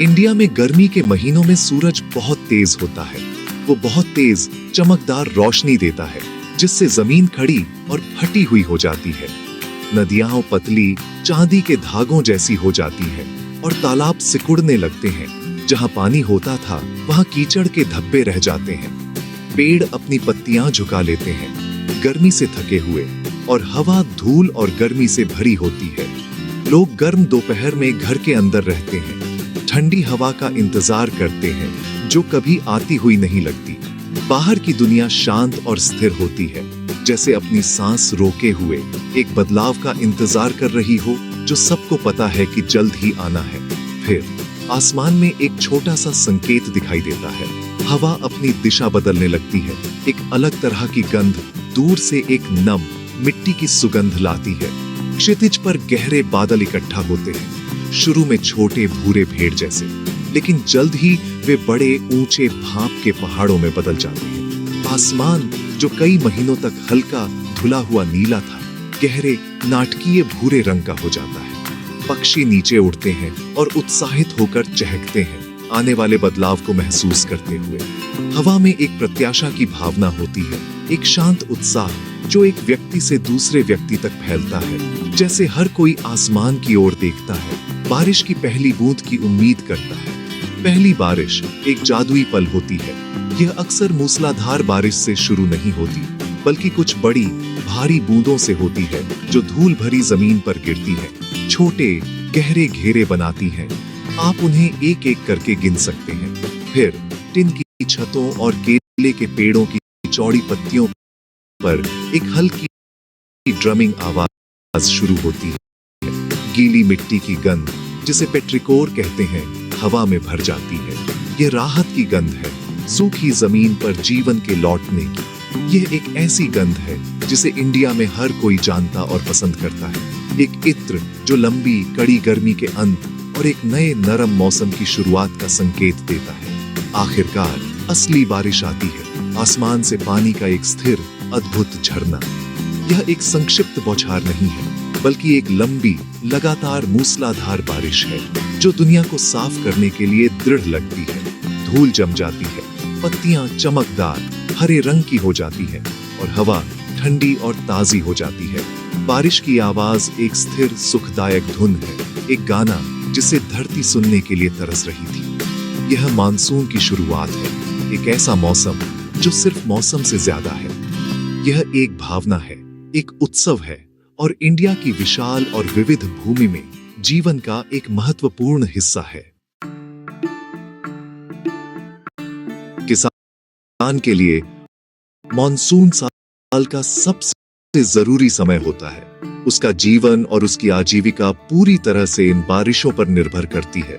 India में गर्मी के महीनों में सूरज बहुत तेज होता है। वो बहुत तेज चमकदार रोशनी देता है, जिससे जमीन खड़ी और फटी हुई हो जाती है। नदियां पतली चांदी के धागों जैसी हो जाती है और तालाब सिकुड़ने लगते हैं। जहां पानी होता था वहां कीचड़ के धब्बे रह जाते हैं। पेड़ अपनी पत्तियां झुका लेते हैं गर्मी से थके हुए, और हवा धूल और गर्मी से भरी होती है। लोग गर्म दोपहर में घर के अंदर रहते हैं, ठंडी हवा का इंतजार करते हैं जो कभी आती हुई नहीं लगती। बाहर की दुनिया शांत और स्थिर होती है, जैसे अपनी सांस रोके हुए एक बदलाव का इंतजार कर रही हो जो सबको पता है कि जल्द ही आना है। फिर आसमान में एक छोटा सा संकेत दिखाई देता है। हवा अपनी दिशा बदलने लगती है। एक अलग तरह की गंध दूर से एक नम मिट्टी की सुगंध लाती है। क्षितिज पर गहरे बादल इकट्ठा होते हैं, शुरू में छोटे भूरे भेड़ जैसे, लेकिन जल्द ही वे बड़े ऊंचे भाप के पहाड़ों में बदल जाते हैं। आसमान जो कई महीनों तक हल्का धुला हुआ नीला था, गहरे नाटकीय भूरे रंग का हो जाता है। पक्षी नीचे उड़ते हैं और उत्साहित होकर चहकते हैं, आने वाले बदलाव को महसूस करते हुए। हवा में एक प्रत्याशा की भावना होती है, एक शांत उत्साह जो एक व्यक्ति से दूसरे व्यक्ति तक फैलता है, जैसे हर कोई आसमान की ओर देखता है, बारिश की पहली बूंद की उम्मीद करता है। पहली बारिश एक जादुई पल होती है। यह अक्सर मूसलाधार बारिश से शुरू नहीं होती, बल्कि कुछ बड़ी भारी बूंदों से होती है जो धूल भरी जमीन पर गिरती है, छोटे गहरे घेरे बनाती हैं। आप उन्हें एक एक करके गिन सकते हैं। फिर टिन की छतों और केले के पेड़ों की चौड़ी पत्तियों पर एक हल्की ड्रमिंग आवाज शुरू होती है। गीली मिट्टी की गंध, जिसे पेट्रिकोर कहते हैं, हवा में भर जाती है। यह राहत की गंध है, सूखी जमीन पर जीवन के लौटने की। यह एक ऐसी गंध है जिसे इंडिया में हर कोई जानता और पसंद करता है। एक इत्र जो लंबी कड़ी गर्मी के अंत और एक नए नरम मौसम की शुरुआत का संकेत देता है। आखिरकार असली बारिश आती है, आसमान से पानी का एक स्थिर अद्भुत झरना। यह एक संक्षिप्त बौछार नहीं है, बल्कि एक लंबी लगातार मूसलाधार बारिश है जो दुनिया को साफ करने के लिए दृढ़ लगती है। धूल जम जाती है, पत्तियां चमकदार हरे रंग की हो जाती है और हवा ठंडी और ताजी हो जाती है। बारिश की आवाज एक स्थिर सुखदायक धुन है, एक गाना जिसे धरती सुनने के लिए तरस रही थी। यह मानसून की शुरुआत है, एक ऐसा मौसम जो सिर्फ मौसम से ज्यादा है। यह एक भावना है, एक उत्सव है, और इंडिया की विशाल और विविध भूमि में जीवन का एक महत्वपूर्ण हिस्सा है। किसान के लिए मॉनसून साल का सबसे जरूरी समय होता है। उसका जीवन और उसकी आजीविका पूरी तरह से इन बारिशों पर निर्भर करती है।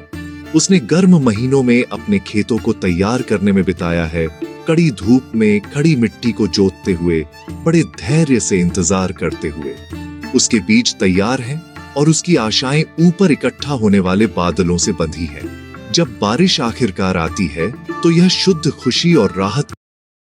उसने गर्म महीनों में अपने खेतों को तैयार करने में बिताया है, कड़ी धूप में खड़ी मिट्टी को जोतते हुए, बड़े धैर्य से इंतजार करते हुए। उसके बीज तैयार हैं और उसकी आशाएं ऊपर इकट्ठा होने वाले बादलों से बंधी हैं। जब बारिश आखिरकार आती है तो यह शुद्ध खुशी और राहत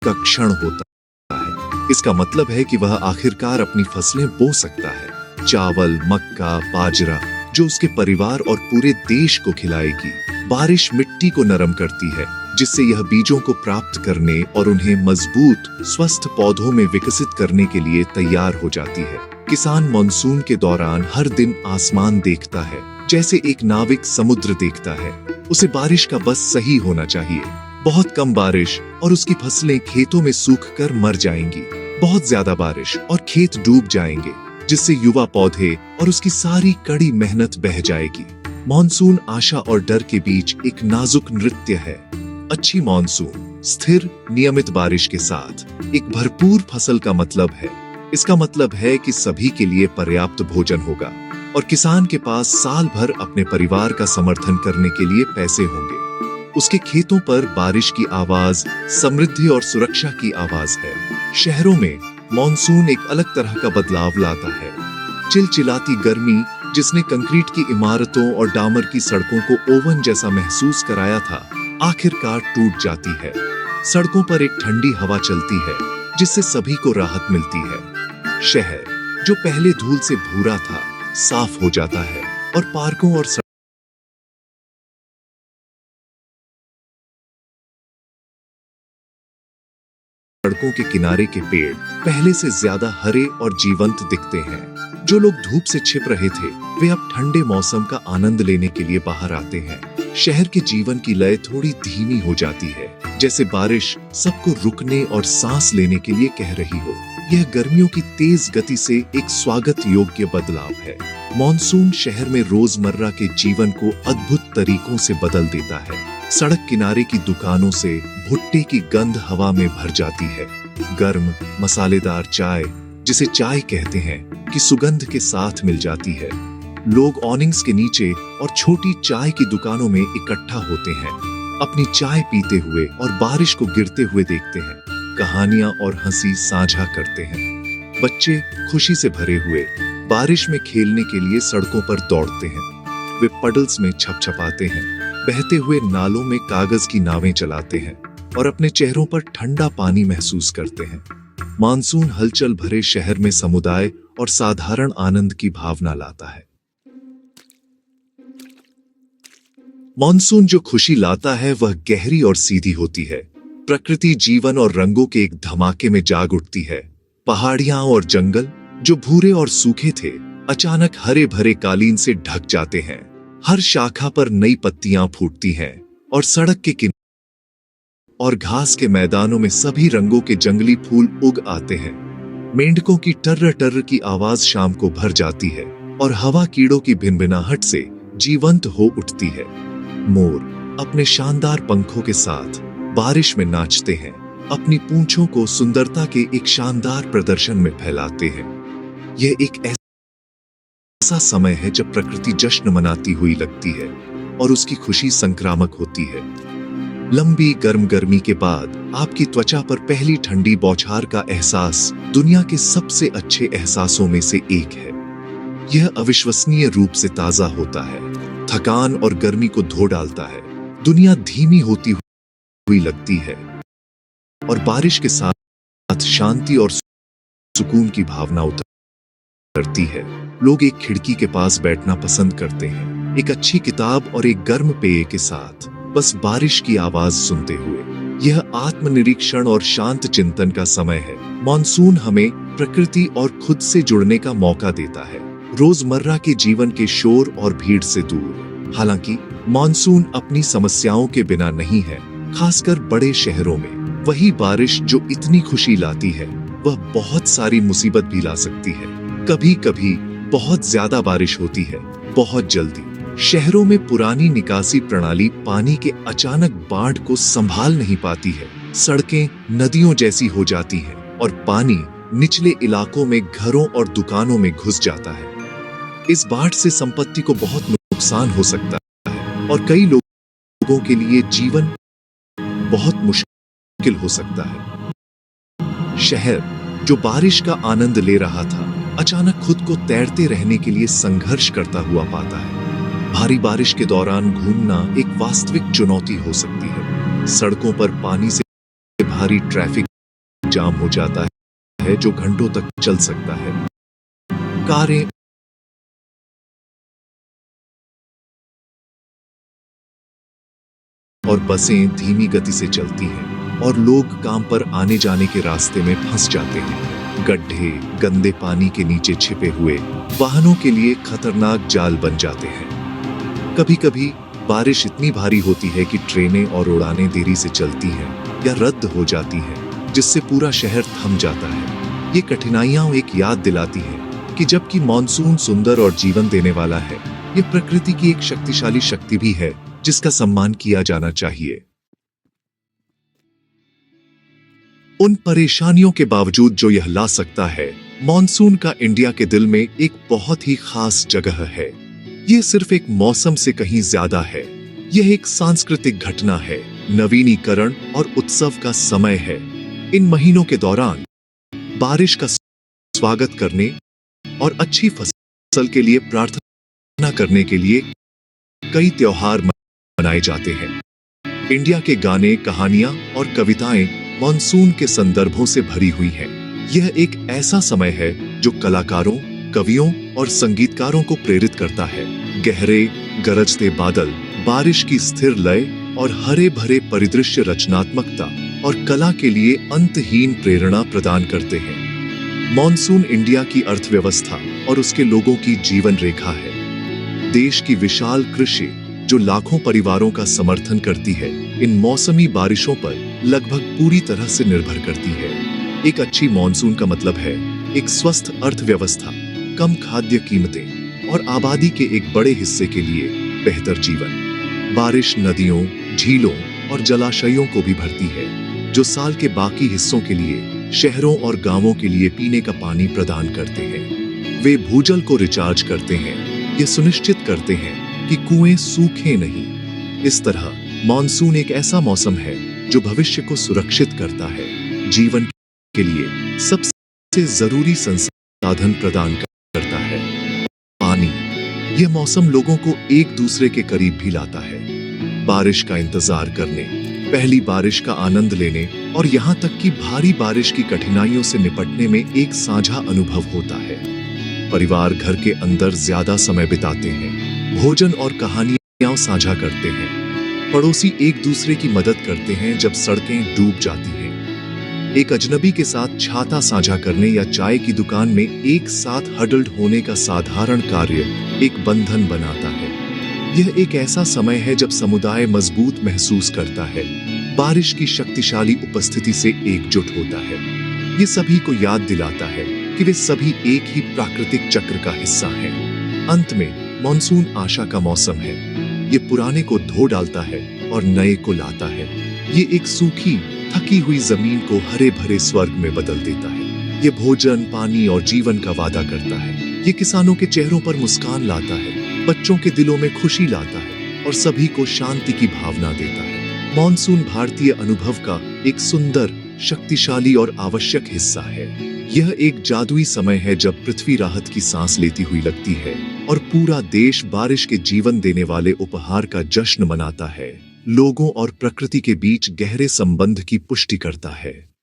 का क्षण होता है। इसका मतलब है कि वह आखिरकार अपनी फसलें बो सकता है। चावल, मक्का, बाजरा, जो उसके परिवार और पूरे देश को खिलाएगी। बारिश मिट्टी को नरम करती है, जिससे यह बीजों को प्राप्त करने और उन्हें मजबूत स्वस्थ पौधों में विकसित करने के लिए तैयार हो जाती है। किसान मानसून के दौरान हर दिन आसमान देखता है, जैसे एक नाविक समुद्र देखता है। उसे बारिश का बस सही होना चाहिए। बहुत कम बारिश और उसकी फसलें खेतों में सूखकर मर जाएंगी। बहुत ज्यादा बारिश और खेत डूब जाएंगे, जिससे युवा पौधे और उसकी सारी कड़ी मेहनत बह जाएगी। मॉनसून आशा और डर के बीच एक नाजुक नृत्य है। अच्छी मॉनसून स्थिर नियमित बारिश के साथ एक भरपूर फसल का मतलब है। इसका मतलब है कि सभी के लिए पर्याप्त भोजन होगा और किसान के पास साल भर अपने परिवार का समर्थन करने के लिए पैसे होंगे। उसके खेतों पर बारिश की आवाज समृद्धि और सुरक्षा की आवाज है। शहरों में मॉनसून एक अलग तरह का बदलाव लाता है। चिलचिलाती गर्मी जिसने कंक्रीट की इमारतों और डामर की सड़कों को ओवन जैसा महसूस कराया था, आखिरकार टूट जाती है। सड़कों पर एक ठंडी हवा चलती है, जिससे सभी को राहत मिलती है। शहर जो पहले धूल से भूरा था, साफ हो जाता है और पार्कों और सड़कों के किनारे के पेड़ पहले से ज्यादा हरे और जीवंत दिखते हैं। जो लोग धूप से छिप रहे थे वे अब ठंडे मौसम का आनंद लेने के लिए बाहर आते हैं। शहर के जीवन की लय थोड़ी धीमी हो जाती है, जैसे बारिश सबको रुकने और सांस लेने के लिए कह रही हो। यह गर्मियों की तेज गति से एक स्वागत योग्य बदलाव है। मॉनसून शहर में रोजमर्रा के जीवन को अद्भुत तरीकों से बदल देता है। सड़क किनारे की दुकानों से भुट्टे की गंध हवा में भर जाती है। गर्म मसालेदार चाय, जिसे चाय कहते हैं, की सुगंध के साथ मिल जाती है। लोग ऑनिंग्स के नीचे और छोटी चाय की दुकानों में इकट्ठा होते हैं, अपनी चाय पीते हुए और बारिश को गिरते हुए देखते हैं। कहानियां और हंसी साझा करते हैं। बच्चे खुशी से भरे हुए बारिश में खेलने के लिए सड़कों पर दौड़ते हैं। वे पडल्स में छपछपाते हैं, बहते हुए नालों में कागज की नावें चलाते हैं और अपने चेहरों पर ठंडा पानी महसूस करते हैं। मानसून हलचल भरे शहर में समुदाय और साधारण आनंद की भावना लाता है। मानसून जो खुशी लाता है वह गहरी और सीधी होती है। प्रकृति जीवन और रंगों के एक धमाके में जाग उठती है। पहाड़ियां और जंगल जो भूरे और सूखे थे अचानक हरे भरे कालीन से ढक जाते हैं। हर शाखा पर नई पत्तियां फूटती हैं और सड़क के किनारे और घास के मैदानों में सभी रंगों के जंगली फूल उग आते हैं। मेंढकों की टर्र टर्र की आवाज शाम को भर जाती है और हवा कीड़ों की भिनभिनाहट से जीवंत हो उठती है। मोर अपने शानदार पंखों के साथ बारिश में नाचते हैं, अपनी पूंछों को सुंदरता के एक शानदार प्रदर्शन में फैलाते हैं। यह एक ऐसा समय है जब प्रकृति जश्न मनाती हुई लगती है और उसकी खुशी संक्रामक होती है। लंबी गर्म गर्मी के बाद आपकी त्वचा पर पहली ठंडी बौछार का एहसास दुनिया के सबसे अच्छे एहसासों में से एक है। यह अविश्वसनीय रूप से ताजा होता है, थकान और गर्मी को धो डालता है। दुनिया धीमी होती हुई लगती है और बारिश के साथ शांति और सुकून की भावना उतरती है। लोग एक खिड़की के पास बैठना पसंद करते हैं, एक अच्छी किताब और एक गर्म पेय के साथ, बस बारिश की आवाज सुनते हुए। यह आत्मनिरीक्षण और शांत चिंतन का समय है। मॉनसून हमें प्रकृति और खुद से जुड़ने का मौका देता है, रोजमर्रा के जीवन के शोर और भीड़ से दूर। हालांकि मॉनसून अपनी समस्याओं के बिना नहीं है, खासकर बड़े शहरों में। वही बारिश जो इतनी खुशी लाती है वह बहुत सारी मुसीबत भी ला सकती है। कभी कभी बहुत ज्यादा बारिश होती है, बहुत जल्दी। शहरों में पुरानी निकासी प्रणाली पानी के अचानक बाढ़ को संभाल नहीं पाती है। सड़कें नदियों जैसी हो जाती हैं और पानी निचले इलाकों में घरों और दुकानों में घुस जाता है। इस बाढ़ से संपत्ति को बहुत नुकसान हो सकता है और कई लोगों के लिए जीवन बहुत मुश्किल हो सकता है। शहर जो बारिश का आनंद ले रहा था अचानक खुद को तैरते रहने के लिए संघर्ष करता हुआ पाता है। भारी बारिश के दौरान घूमना एक वास्तविक चुनौती हो सकती है। सड़कों पर पानी से भारी ट्रैफिक जाम हो जाता है जो घंटों तक चल सकता है। कारें और बसें धीमी गति से चलती हैं और लोग काम पर आने जाने के रास्ते में फंस जाते हैं। गड्ढे गंदे पानी के नीचे छिपे हुए वाहनों के लिए खतरनाक जाल बन जाते हैं। कभी कभी बारिश इतनी भारी होती है कि ट्रेनें और उड़ानें देरी से चलती हैं या रद्द हो जाती हैं, जिससे पूरा शहर थम जाता है। ये कठिनाइयां एक याद दिलाती हैं कि जबकि मॉनसून सुंदर और जीवन देने वाला है, ये प्रकृति की एक शक्तिशाली शक्ति भी है जिसका सम्मान किया जाना चाहिए। उन परेशानियों के बावजूद जो यह ला सकता है, मॉनसून का इंडिया के दिल में एक बहुत ही खास जगह है। यह सिर्फ एक मौसम से कहीं ज्यादा है। यह एक सांस्कृतिक घटना है, नवीनीकरण और उत्सव का समय है। इन महीनों के दौरान बारिश का स्वागत करने और अच्छी फसल के लिए प्रार्थना करने के लिए कई त्योहार मनाए जाते हैं। इंडिया के गाने, कहानियां और कविताएं मॉनसून के संदर्भों से भरी हुई हैं। यह एक ऐसा समय है जो कलाकारों, कवियों और संगीतकारों को प्रेरित करता है। गहरे गरजते बादल, बारिश की स्थिर लय और हरे भरे परिदृश्य रचनात्मकता और कला के लिए अंतहीन प्रेरणा प्रदान करते हैं। मॉनसून इंडिया की अर्थव्यवस्था और उसके लोगों की जीवन रेखा है। देश की विशाल कृषि जो लाखों परिवारों का समर्थन करती है, इन मौसमी बारिशों पर लगभग पूरी तरह से निर्भर करती है। एक अच्छी मॉनसून का मतलब है एक स्वस्थ अर्थव्यवस्था, कम खाद्य कीमतें और आबादी के एक बड़े हिस्से के लिए बेहतर जीवन। बारिश नदियों, झीलों और जलाशयों को भी भरती है, जो साल के बाकी हिस्सों के लिए शहरों और गांवों के लिए पीने का पानी प्रदान करते हैं। वे भूजल को रिचार्ज करते हैं, ये सुनिश्चित करते हैं कि कुएं सूखे नहीं। इस तरह मॉनसून एक ऐसा मौसम है जो भविष्य को सुरक्षित करता है, जीवन के लिए सबसे जरूरी संसाधन प्रदान करता है, पानी। यह मौसम लोगों को एक दूसरे के करीब भी लाता है, बारिश का इंतजार करने, पहली बारिश का आनंद लेने और यहाँ तक कि भारी बारिश की कठिनाइयों से निपटने में एक साझा अनुभव होता है। परिवार घर के अंदर ज्यादा समय बिताते हैं, भोजन और कहानियां साझा करते हैं। पड़ोसी एक दूसरे की मदद करते हैं जब सड़कें डूब जाती हैं। एक अजनबी के साथ छाता साझा करने या चाय की दुकान में एक साथ हडल्ड होने का साधारण कार्य एक बंधन बनाता है। यह एक ऐसा समय है जब समुदाय मजबूत महसूस करता है, बारिश की शक्तिशाली उपस्थिति से एकजुट होता है। ये सभी को याद दिलाता है कि वे सभी एक ही प्राकृतिक चक्र का हिस्सा हैं। अंत में मॉनसून आशा का मौसम है। ये पुराने को धो डालता है और नए को लाता है। ये एक सूखी, थकी हुई जमीन को हरे भरे स्वर्ग में बदल देता है। ये भोजन, पानी और जीवन का वादा करता है। ये किसानों के चेहरों पर मुस्कान लाता है, बच्चों के दिलों में खुशी लाता है और सभी को शांति की भावना देता है। मॉनसून भारतीय अनुभव का एक सुंदर, शक्तिशाली और आवश्यक हिस्सा है। यह एक जादुई समय है जब पृथ्वी राहत की सांस लेती हुई लगती है और पूरा देश बारिश के जीवन देने वाले उपहार का जश्न मनाता है, लोगों और प्रकृति के बीच गहरे संबंध की पुष्टि करता है।